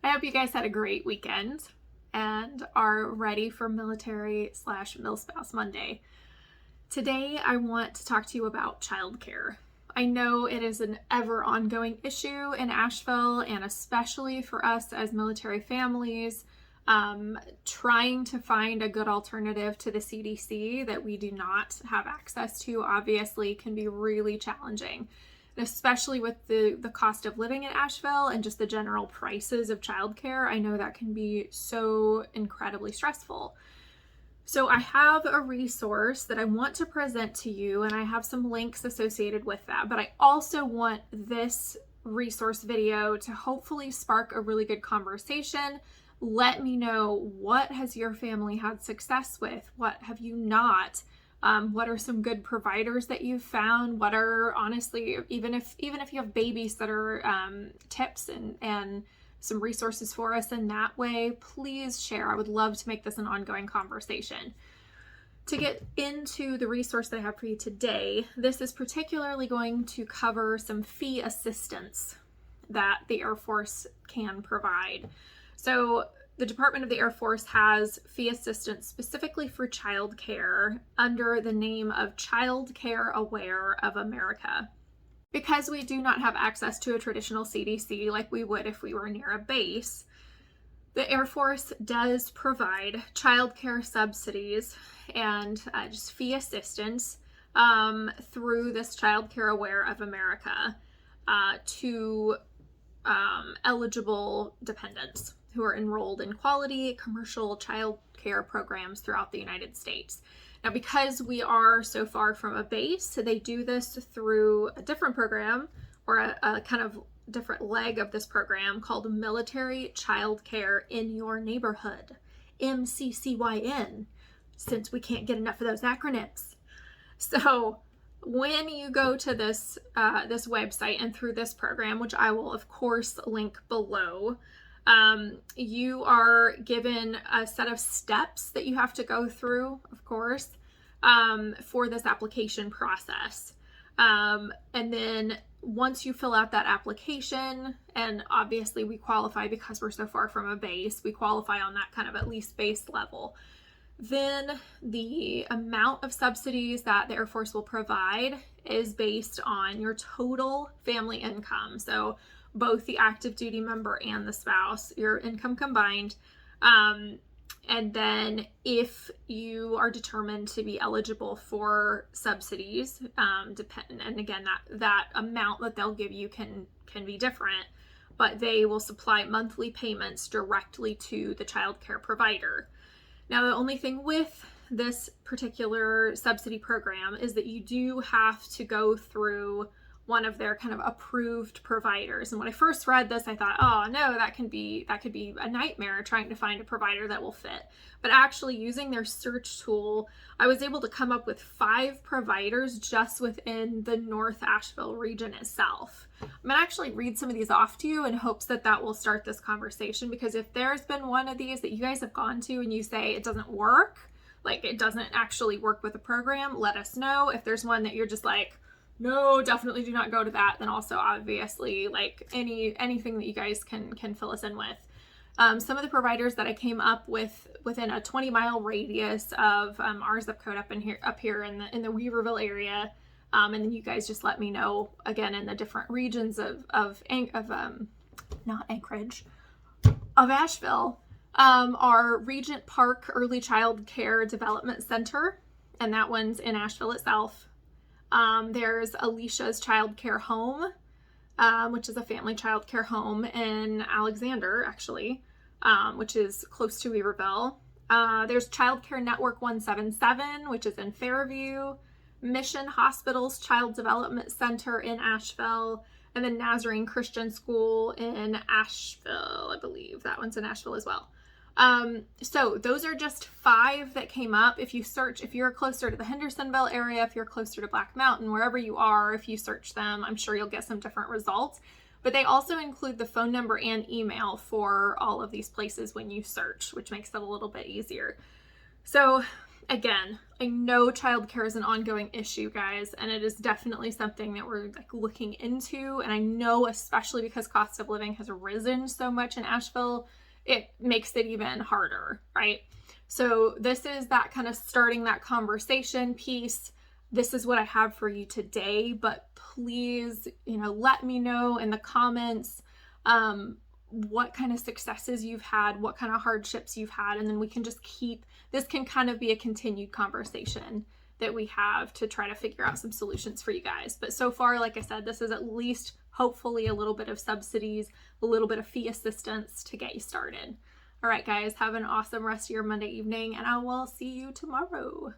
I hope you guys had a great weekend and are ready for Military/Milspouse Monday. Today, I want to talk to you about childcare. I know it is an ever ongoing issue in Asheville, and especially for us as military families, trying to find a good alternative to the CDC that we do not have access to obviously can be really challenging. Especially with the cost of living in Asheville and just the general prices of childcare, I know that can be so incredibly stressful. So I have a resource that I want to present to you, and I have some links associated with that, but I also want this resource video to hopefully spark a really good conversation. Let me know, what has your family had success with? What have you not? What are some good providers that you've found? What are, honestly, even if you have babysitter tips and some resources for us in that way, please share. I would love to make this an ongoing conversation. To get into the resource that I have for you today, this is particularly going to cover some fee assistance that the Air Force can provide. So the Department of the Air Force has fee assistance specifically for childcare under the name of Childcare Aware of America. Because we do not have access to a traditional CDC like we would if we were near a base, the Air Force does provide childcare subsidies and just fee assistance through this Childcare Aware of America to eligible dependents who are enrolled in quality commercial child care programs throughout the United States. Now, because we are so far from a base, they do this through a different program, or a kind of different leg of this program called Military Child Care in Your Neighborhood, MCCYN, since we can't get enough of those acronyms. So when you go to this website and through this program, which I will of course link below, you are given a set of steps that you have to go through, of course, for this application process. And then once you fill out that application, and obviously we qualify because we're so far from a base, we qualify on that kind of at least base level. Then the amount of subsidies that the Air Force will provide is based on your total family income. So both the active duty member and the spouse, your income combined. And then if you are determined to be eligible for subsidies, and again, that amount that they'll give you can be different, but they will supply monthly payments directly to the child care provider. Now, the only thing with this particular subsidy program is that you do have to go through one of their kind of approved providers. And when I first read this, I thought, oh no, that could be a nightmare trying to find a provider that will fit. But actually using their search tool, I was able to come up with 5 providers just within the North Asheville region itself. I'm gonna actually read some of these off to you in hopes that will start this conversation, because if there's been one of these that you guys have gone to and you say it doesn't work, like it doesn't actually work with the program, let us know. If there's one that you're just like, no, definitely do not go to that, then also obviously like anything that you guys can fill us in with. Some of the providers that I came up with within a 20-mile radius of our zip code up here in the Weaverville area, and then you guys just let me know again in the different regions of not Anchorage, of Asheville, our Regent Park Early Child Care Development Center, and that one's in Asheville itself. There's Alicia's Child Care Home, which is a family child care home in Alexander, actually, which is close to Weaverville. There's Child Care Network 177, which is in Fairview, Mission Hospital's Child Development Center in Asheville, and then Nazarene Christian School in Asheville, I believe. That one's in Asheville as well. So those are just 5 that came up. If you search, if you're closer to the Hendersonville area, if you're closer to Black Mountain, wherever you are, if you search them, I'm sure you'll get some different results. But they also include the phone number and email for all of these places when you search, which makes it a little bit easier. So again, I know childcare is an ongoing issue, guys, and it is definitely something that we're like looking into. And I know, especially because cost of living has risen so much in Asheville, it makes it even harder, right? So this is that kind of starting that conversation piece. This is what I have for you today, but please, let me know in the comments what kind of successes you've had, what kind of hardships you've had, and then we can just this can kind of be a continued conversation that we have to try to figure out some solutions for you guys. But so far, like I said, this is at least hopefully a little bit of subsidies, a little bit of fee assistance to get you started. All right, guys, have an awesome rest of your Monday evening, and I will see you tomorrow.